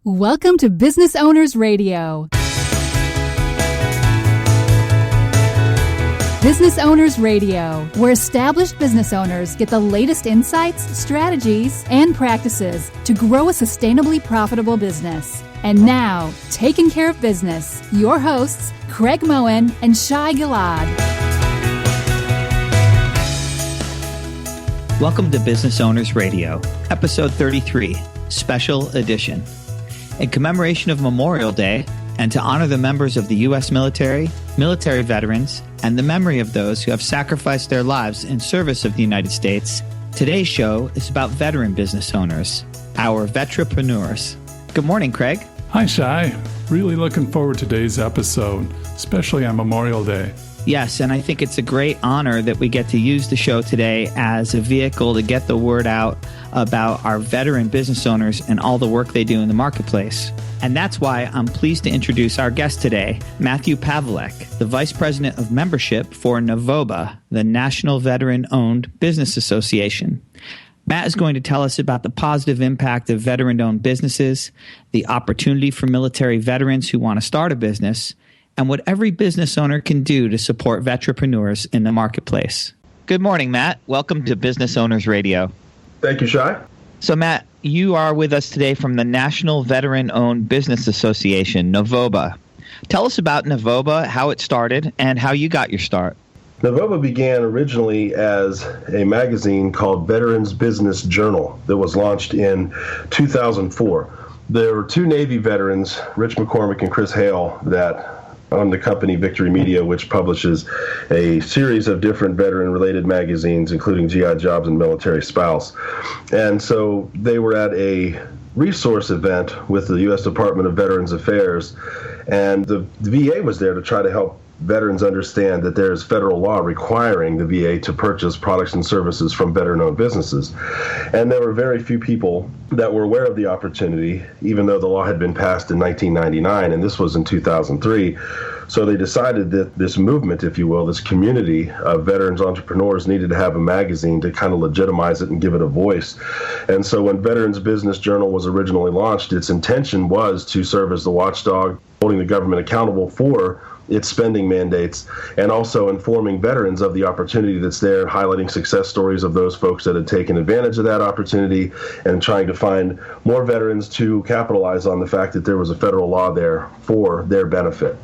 Welcome to Business Owners Radio. Business Owners Radio, where established business owners get the latest insights, strategies, and practices to grow a sustainably profitable business. And now, taking care of business, your hosts, Craig Moen and Shai Gilad. Welcome to Business Owners Radio, episode 33, special edition. In commemoration of Memorial Day, and to honor the members of the U.S. military, military veterans, and the memory of those who have sacrificed their lives in service of the United States, today's show is about veteran business owners, our vetrepreneurs. Good morning, Craig. Hi, Shai. Really looking forward to today's episode, especially on Memorial Day. Yes, and I think it's a great honor that we get to use the show today as a vehicle to get the word out about our veteran business owners and all the work they do in the marketplace. And that's why I'm pleased to introduce our guest today, Matthew Pavelek, the Vice President of Membership for NAVOBA, the National Veteran-Owned Business Association. Matt is going to tell us about the positive impact of veteran-owned businesses, the opportunity for military veterans who want to start a business, and what every business owner can do to support vetrepreneurs in the marketplace. Good morning, Matt. Welcome to Business Owners Radio. Thank you, Shai. So, Matt, you are with us today from the National Veteran-Owned Business Association, NAVOBA. Tell us about NAVOBA, how it started, and how you got your start. NAVOBA began originally as a magazine called Veterans Business Journal that was launched in 2004. There were two Navy veterans, Rich McCormick and Chris Hale, that own the company Victory Media, which publishes a series of different veteran-related magazines, including GI Jobs and Military Spouse. And so they were at a resource event with the U.S. Department of Veterans Affairs, and the VA was there to try to help veterans understand that there's federal law requiring the VA to purchase products and services from veteran-owned businesses. And there were very few people that were aware of the opportunity, even though the law had been passed in 1999, and this was in 2003. So they decided that this movement, if you will, this community of veterans entrepreneurs needed to have a magazine to kind of legitimize it and give it a voice. And so when Veterans Business Journal was originally launched, its intention was to serve as the watchdog, holding the government accountable for its spending mandates, and also informing veterans of the opportunity that's there, highlighting success stories of those folks that had taken advantage of that opportunity, and trying to find more veterans to capitalize on the fact that there was a federal law there for their benefit.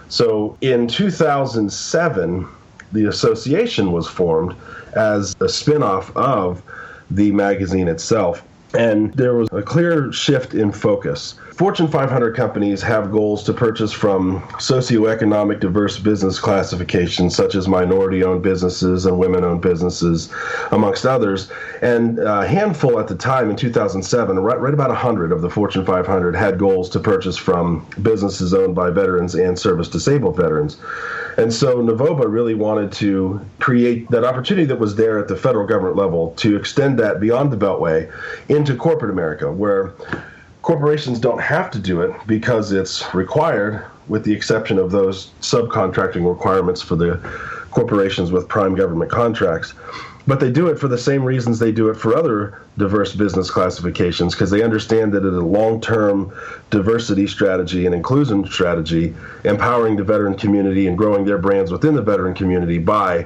So in 2007, the association was formed as a spinoff of the magazine itself. And there was a clear shift in focus. Fortune 500 companies have goals to purchase from socioeconomic diverse business classifications, such as minority-owned businesses and women-owned businesses, amongst others. And a handful at the time in 2007, right about 100 of the Fortune 500 had goals to purchase from businesses owned by veterans and service-disabled veterans. And so NAVOBA really wanted to create that opportunity that was there at the federal government level to extend that beyond the Beltway into corporate America, where corporations don't have to do it because it's required, with the exception of those subcontracting requirements for the corporations with prime government contracts. But they do it for the same reasons they do it for other diverse business classifications, because they understand that in a long-term diversity strategy and inclusion strategy, empowering the veteran community and growing their brands within the veteran community by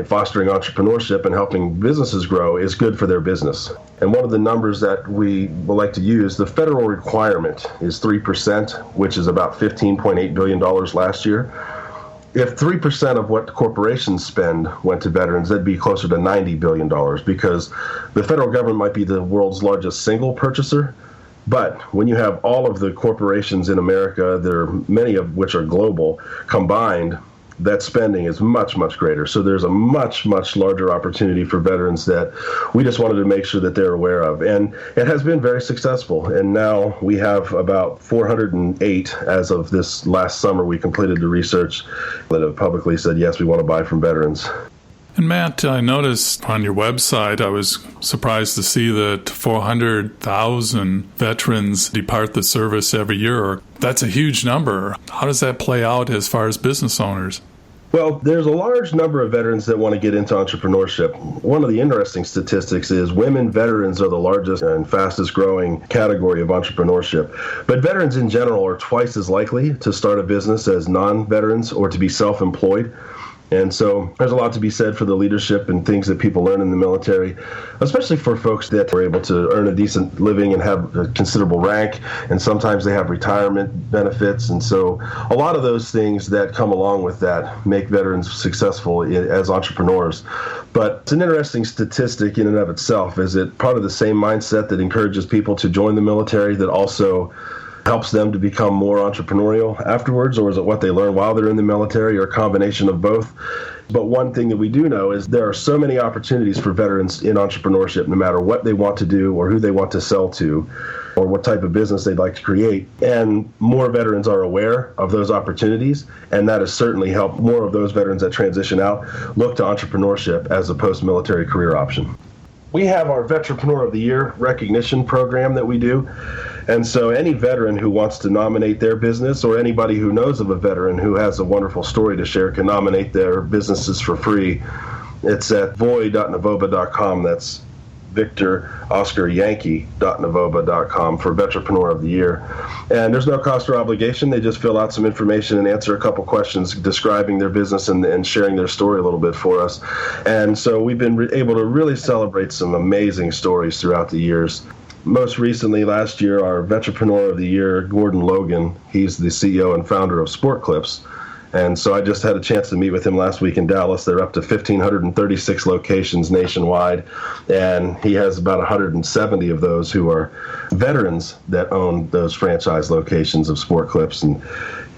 fostering entrepreneurship and helping businesses grow is good for their business. And one of the numbers that we would like to use, the federal requirement is 3%, which is about $15.8 billion last year. If 3% of what corporations spend went to veterans, that'd be closer to $90 billion, because the federal government might be the world's largest single purchaser. But when you have all of the corporations in America, there are many of which are global, combined, that spending is much, much greater. So there's a much, much larger opportunity for veterans that we just wanted to make sure that they're aware of. And it has been very successful. And now we have about 408 as of this last summer. We completed the research that have publicly said, yes, we want to buy from veterans. And Matt, I noticed on your website, I was surprised to see that 400,000 veterans depart the service every year. That's a huge number. How does that play out as far as business owners? Well, there's a large number of veterans that want to get into entrepreneurship. One of the interesting statistics is women veterans are the largest and fastest growing category of entrepreneurship. But veterans in general are twice as likely to start a business as non-veterans or to be self-employed. And so there's a lot to be said for the leadership and things that people learn in the military, especially for folks that are able to earn a decent living and have a considerable rank. And sometimes they have retirement benefits. And so a lot of those things that come along with that make veterans successful as entrepreneurs. But it's an interesting statistic in and of itself. Is it part of the same mindset that encourages people to join the military that also helps them to become more entrepreneurial afterwards, or is it what they learn while they're in the military, or a combination of both? But one thing that we do know is there are so many opportunities for veterans in entrepreneurship, no matter what they want to do or who they want to sell to or what type of business they'd like to create. And more veterans are aware of those opportunities, and that has certainly helped more of those veterans that transition out look to entrepreneurship as a post-military career option. We have our Veteranpreneur of the Year recognition program that we do. And so any veteran who wants to nominate their business, or anybody who knows of a veteran who has a wonderful story to share, can nominate their businesses for free. It's at voy.novoba.com. That's Victor Oscar Yankee.novoba.com for Veteranpreneur of the Year. And there's no cost or obligation. They just fill out some information and answer a couple questions describing their business and sharing their story a little bit for us. And so we've been able to really celebrate some amazing stories throughout the years. Most recently, last year, our Veteranpreneur of the Year, Gordon Logan, he's the CEO and founder of Sport Clips. And so I just had a chance to meet with him last week in Dallas. They're up to 1,536 locations nationwide, and he has about 170 of those who are veterans that own those franchise locations of Sport Clips. And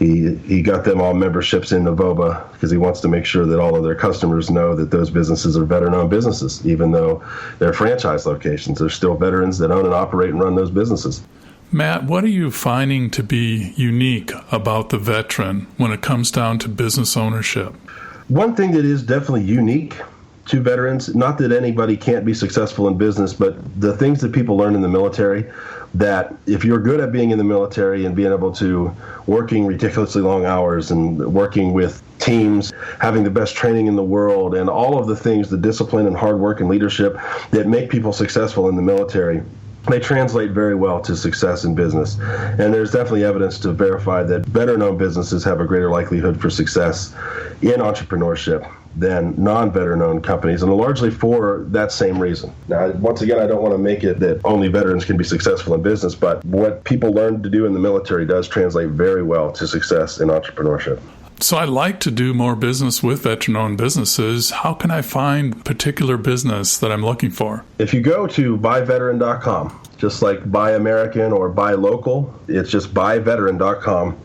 he got them all memberships in Novoba because he wants to make sure that all of their customers know that those businesses are veteran-owned businesses. Even though they're franchise locations, they're still veterans that own and operate and run those businesses. Matt, what are you finding to be unique about the veteran when it comes down to business ownership? One thing that is definitely unique to veterans, not that anybody can't be successful in business, but the things that people learn in the military, that if you're good at being in the military and being able to working ridiculously long hours and working with teams, having the best training in the world, and all of the things, the discipline and hard work and leadership that make people successful in the military, they translate very well to success in business. And there's definitely evidence to verify that veteran-owned businesses have a greater likelihood for success in entrepreneurship than non-veteran-owned companies, and largely for that same reason. Now, once again, I don't want to make it that only veterans can be successful in business, but what people learn to do in the military does translate very well to success in entrepreneurship. So I'd like to do more business with veteran-owned businesses. How can I find particular business that I'm looking for? If you go to buyveteran.com, just like Buy American or Buy Local, it's just buyveteran.com.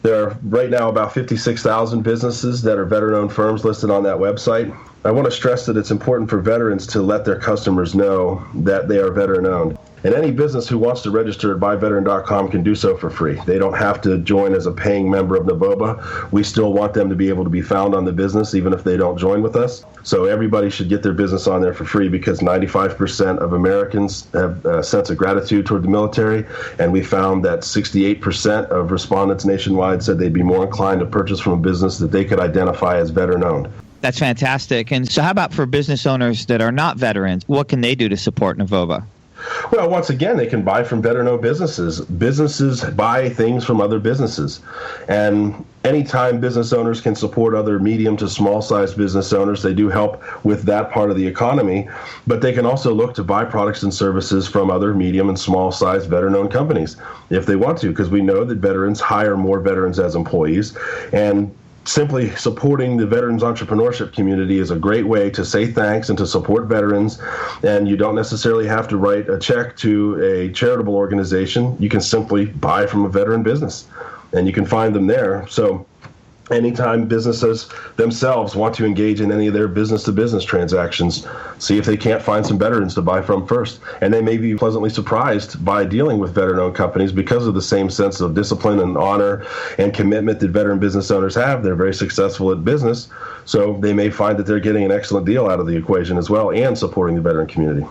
There are right now about 56,000 businesses that are veteran-owned firms listed on that website. I want to stress that it's important for veterans to let their customers know that they are veteran-owned. And any business who wants to register at buyveteran.com can do so for free. They don't have to join as a paying member of Novoba. We still want them to be able to be found on the business, even if they don't join with us. So everybody should get their business on there for free, because 95% of Americans have a sense of gratitude toward the military. And we found that 68% of respondents nationwide said they'd be more inclined to purchase from a business that they could identify as veteran-owned. That's fantastic. And so how about for business owners that are not veterans? What can they do to support Novoba? Well, once again, they can buy from veteran-owned businesses. Businesses buy things from other businesses. And anytime business owners can support other medium to small-sized business owners, they do help with that part of the economy. But they can also look to buy products and services from other medium and small-sized veteran-owned companies if they want to, because we know that veterans hire more veterans as employees. And simply supporting the veterans entrepreneurship community is a great way to say thanks and to support veterans. And you don't necessarily have to write a check to a charitable organization. You can simply buy from a veteran business, and you can find them there. So anytime businesses themselves want to engage in any of their business-to-business transactions, see if they can't find some veterans to buy from first. And they may be pleasantly surprised by dealing with veteran-owned companies because of the same sense of discipline and honor and commitment that veteran business owners have. They're very successful at business, so they may find that they're getting an excellent deal out of the equation as well and supporting the veteran community.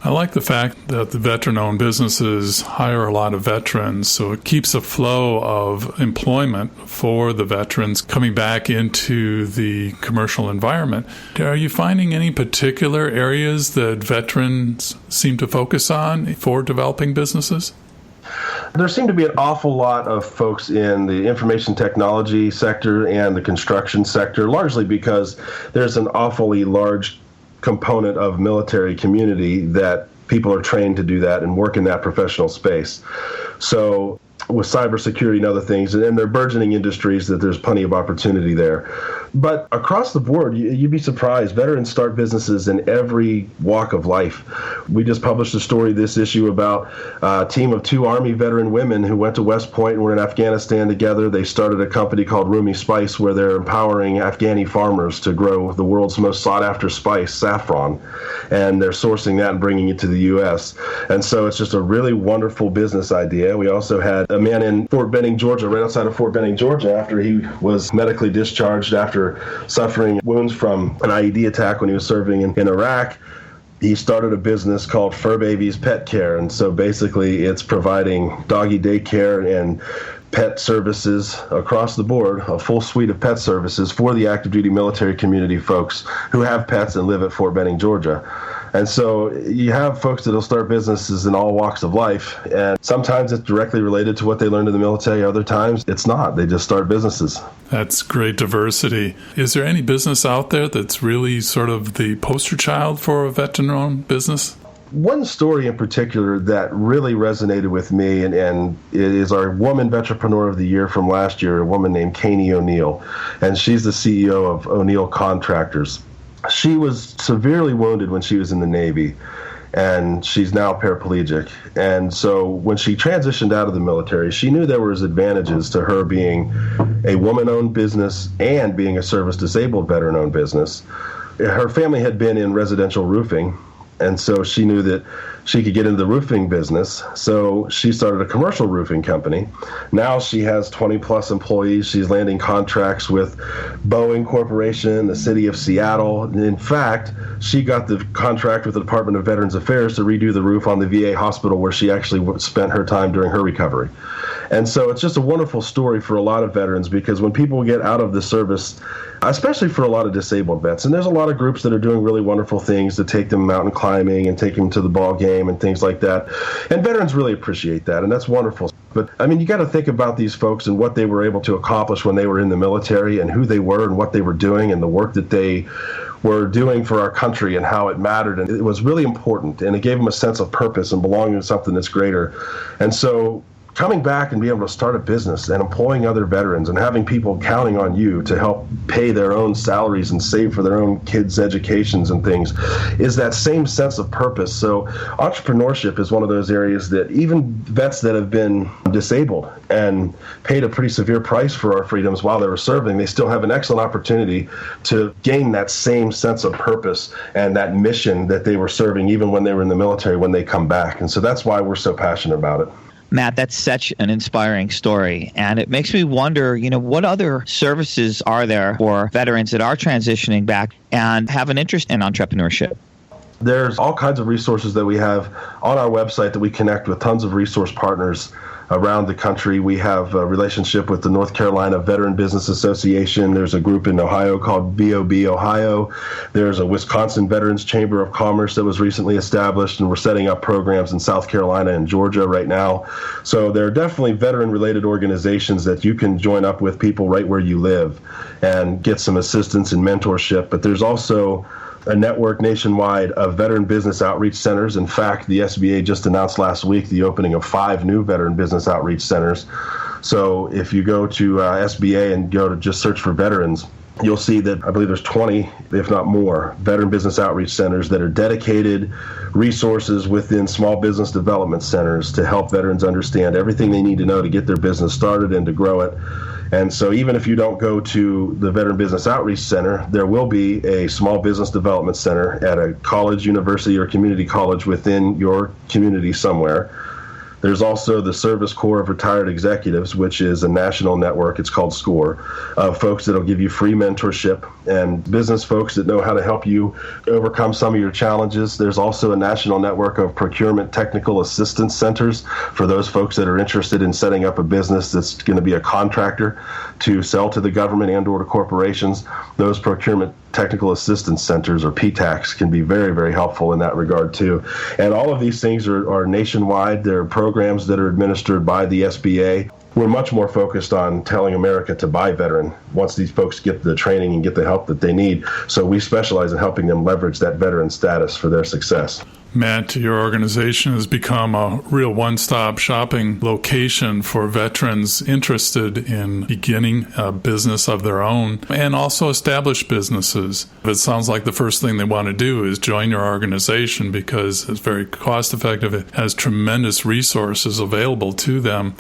I like the fact that the veteran-owned businesses hire a lot of veterans, so it keeps a flow of employment for the veterans coming back into the commercial environment. Are you finding any particular areas that veterans seem to focus on for developing businesses? There seem to be an awful lot of folks in the information technology sector and the construction sector, largely because there's an awfully large component of military community that people are trained to do that and work in that professional space. So with cybersecurity and other things, and they're burgeoning industries, that there's plenty of opportunity there. But across the board, you'd be surprised. Veterans start businesses in every walk of life. We just published a story this issue about a team of 2 Army veteran women who went to West Point and were in Afghanistan together. They started a company called Rumi Spice, where they're empowering Afghani farmers to grow the world's most sought-after spice, saffron. And they're sourcing that and bringing it to the U.S. And so it's just a really wonderful business idea. We also had a man in Fort Benning, Georgia, right outside of Fort Benning, Georgia, after he was medically discharged after suffering wounds from an IED attack when he was serving in Iraq. He started a business called Fur Babies Pet Care. And so basically it's providing doggy daycare and pet services across the board, a full suite of pet services for the active duty military community folks who have pets and live at Fort Benning, Georgia. And so you have folks that will start businesses in all walks of life, and sometimes it's directly related to what they learned in the military. Other times it's not. They just start businesses. That's great diversity. Is there any business out there that's really sort of the poster child for a veteran-owned business? One story in particular that really resonated with me, and it is our Woman Veteranpreneur of the Year from last year, a woman named Kanie O'Neill, and she's the CEO of O'Neill Contractors. She was severely wounded when she was in the Navy, and she's now paraplegic. And so when she transitioned out of the military, she knew there was advantages to her being a woman-owned business and being a service-disabled veteran-owned business. Her family had been in residential roofing, and so she knew that she could get into the roofing business. So she started a commercial roofing company. Now she has 20 plus employees. She's landing contracts with Boeing Corporation, the city of Seattle. In fact, she got the contract with the Department of Veterans Affairs to redo the roof on the VA hospital where she actually spent her time during her recovery. And so it's just a wonderful story for a lot of veterans, because when people get out of the service, especially for a lot of disabled vets, and there's a lot of groups that are doing really wonderful things to take them mountain climbing and take them to the ball game and things like that. And veterans really appreciate that, and that's wonderful. But, I mean, you got to think about these folks and what they were able to accomplish when they were in the military and who they were and what they were doing and the work that they were doing for our country and how it mattered. And it was really important, and it gave them a sense of purpose and belonging to something that's greater. And so coming back and being able to start a business and employing other veterans and having people counting on you to help pay their own salaries and save for their own kids' educations and things is that same sense of purpose. So entrepreneurship is one of those areas that even vets that have been disabled and paid a pretty severe price for our freedoms while they were serving, they still have an excellent opportunity to gain that same sense of purpose and that mission that they were serving even when they were in the military when they come back. And so that's why we're so passionate about it. Matt, that's such an inspiring story. And it makes me wonder, what other services are there for veterans that are transitioning back and have an interest in entrepreneurship? There's all kinds of resources that we have on our website that we connect with tons of resource partners around the country. We have a relationship with the North Carolina Veteran Business Association. There's a group in Ohio called BOB Ohio. There's a Wisconsin Veterans Chamber of Commerce that was recently established, and we're setting up programs in South Carolina and Georgia right now. So there are definitely veteran-related organizations that you can join up with people right where you live and get some assistance and mentorship. But there's also a network nationwide of veteran business outreach centers. In fact, the SBA just announced last week the opening of 5 new veteran business outreach centers. So if you go to SBA and go to just search for veterans, you'll see that I believe there's 20, if not more, veteran business outreach centers that are dedicated resources within small business development centers to help veterans understand everything they need to know to get their business started and to grow it. And so even if you don't go to the Veteran Business Outreach Center, there will be a small business development center at a college, university, or community college within your community somewhere There's also the Service Corps of Retired Executives, which is a national network. It's called SCORE, of folks that will give you free mentorship and business folks that know how to help you overcome some of your challenges. There's also a national network of procurement technical assistance centers for those folks that are interested in setting up a business that's going to be a contractor to sell to the government and or to corporations. Those procurement technical assistance centers, or PTACs, can be very, very helpful in that regard too. And all of these things are nationwide. They're programs that are administered by the SBA. We're much more focused on telling America to buy veteran once these folks get the training and get the help that they need. So we specialize in helping them leverage that veteran status for their success. Matt, your organization has become a real one-stop shopping location for veterans interested in beginning a business of their own and also established businesses. It sounds like the first thing they want to do is join your organization because it's very cost-effective. It has tremendous resources available to them.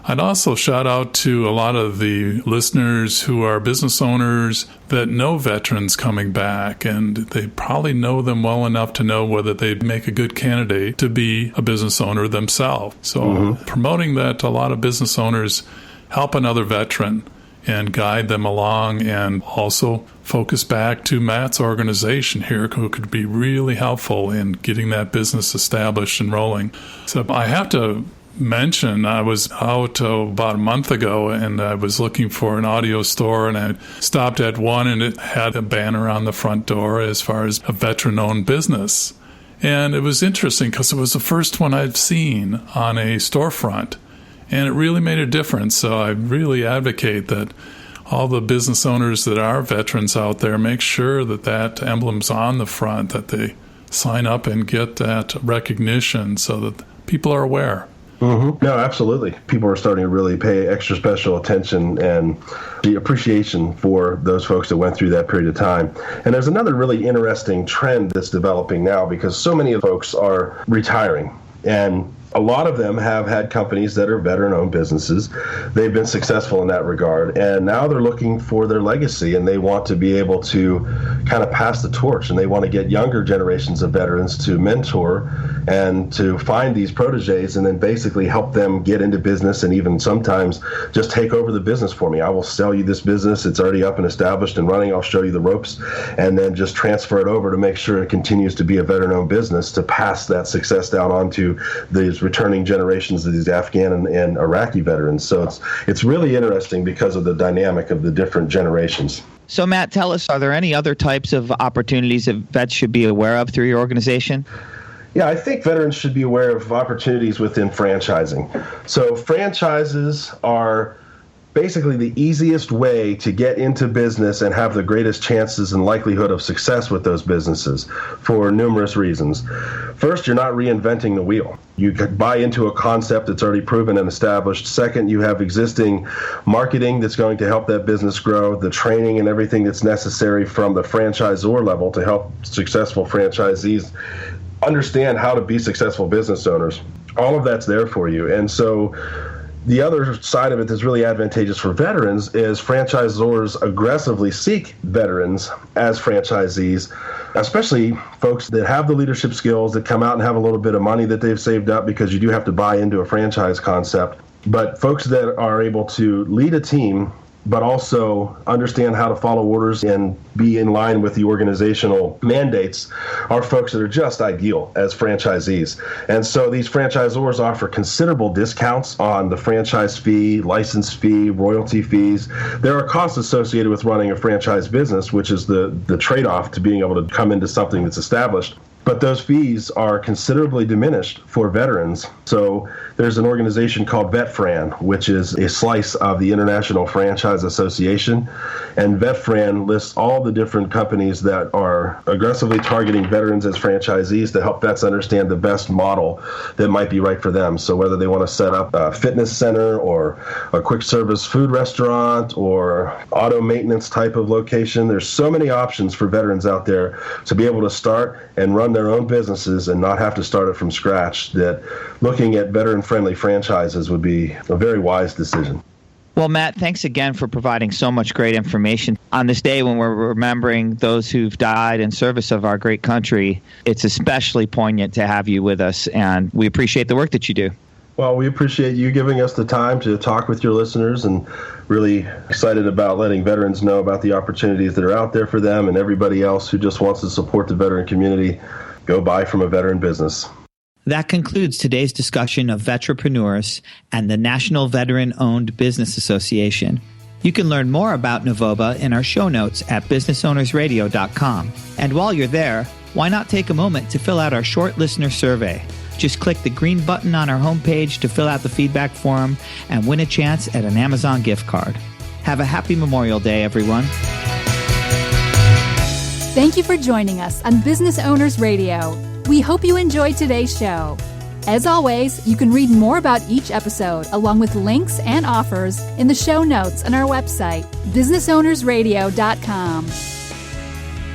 I'd also shout out to a lot of the listeners who are business owners that know veterans coming back, and they probably know them well enough to know whether they'd make a good candidate to be a business owner themselves. So promoting that to a lot of business owners, help another veteran and guide them along, and also focus back to Matt's organization here, who could be really helpful in getting that business established and rolling. So I have to mention, I was out about a month ago and I was looking for an audio store, and I stopped at one and it had a banner on the front door as far as a veteran-owned business. And it was interesting because it was the first one I'd seen on a storefront, and it really made a difference. So I really advocate that all the business owners that are veterans out there make sure that that emblem's on the front, that they sign up and get that recognition so that people are aware. No, absolutely. People are starting to really pay extra special attention and the appreciation for those folks that went through that period of time. And there's another really interesting trend that's developing now, because so many of folks are retiring, and a lot of them have had companies that are veteran-owned businesses. They've been successful in that regard, and now they're looking for their legacy, and they want to be able to kind of pass the torch, and they want to get younger generations of veterans to mentor and to find these proteges and then basically help them get into business, and even sometimes just take over the business for me. I will sell you this business. It's already up and established and running. I'll show you the ropes, and then just transfer it over to make sure it continues to be a veteran-owned business, to pass that success down onto these returning generations of these Afghan and Iraqi veterans. So it's really interesting because of the dynamic of the different generations. So Matt, tell us, are there any other types of opportunities that vets should be aware of through your organization? Yeah, I think veterans should be aware of opportunities within franchising. So franchises are basically the easiest way to get into business and have the greatest chances and likelihood of success with those businesses for numerous reasons. First, you're not reinventing the wheel. You could buy into a concept that's already proven and established. Second, you have existing marketing that's going to help that business grow, the training and everything that's necessary from the franchisor level to help successful franchisees understand how to be successful business owners. All of that's there for you. And so the other side of it that's really advantageous for veterans is franchisors aggressively seek veterans as franchisees, especially folks that have the leadership skills, that come out and have a little bit of money that they've saved up, because you do have to buy into a franchise concept. But folks that are able to lead a team, but also understand how to follow orders and be in line with the organizational mandates, are folks that are just ideal as franchisees. And so these franchisors offer considerable discounts on the franchise fee, license fee, royalty fees. There are costs associated with running a franchise business, which is the trade-off to being able to come into something that's established. But those fees are considerably diminished for veterans. So there's an organization called VetFran, which is a slice of the International Franchise Association. And VetFran lists all the different companies that are aggressively targeting veterans as franchisees to help vets understand the best model that might be right for them. So whether they want to set up a fitness center or a quick service food restaurant or auto maintenance type of location, there's so many options for veterans out there to be able to start and run their own businesses and not have to start it from scratch, that looking at veteran-friendly franchises would be a very wise decision. Well, Matt, thanks again for providing so much great information. On this day when we're remembering those who've died in service of our great country, it's especially poignant to have you with us, and we appreciate the work that you do. Well, we appreciate you giving us the time to talk with your listeners, and really excited about letting veterans know about the opportunities that are out there for them, and everybody else who just wants to support the veteran community. Go buy from a veteran business. That concludes today's discussion of Vetrepreneurs and the National Veteran-Owned Business Association. You can learn more about Novoba in our show notes at businessownersradio.com. And while you're there, why not take a moment to fill out our short listener survey? Just click the green button on our homepage to fill out the feedback form and win a chance at an Amazon gift card. Have a happy Memorial Day, everyone. Thank you for joining us on Business Owners Radio. We hope you enjoyed today's show. As always, you can read more about each episode along with links and offers in the show notes on our website, businessownersradio.com.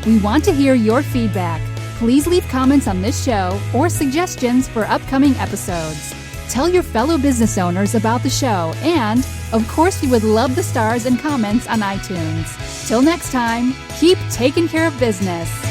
We want to hear your feedback. Please leave comments on this show or suggestions for upcoming episodes. Tell your fellow business owners about the show, and, of course, we would love the stars and comments on iTunes. Till next time, keep taking care of business.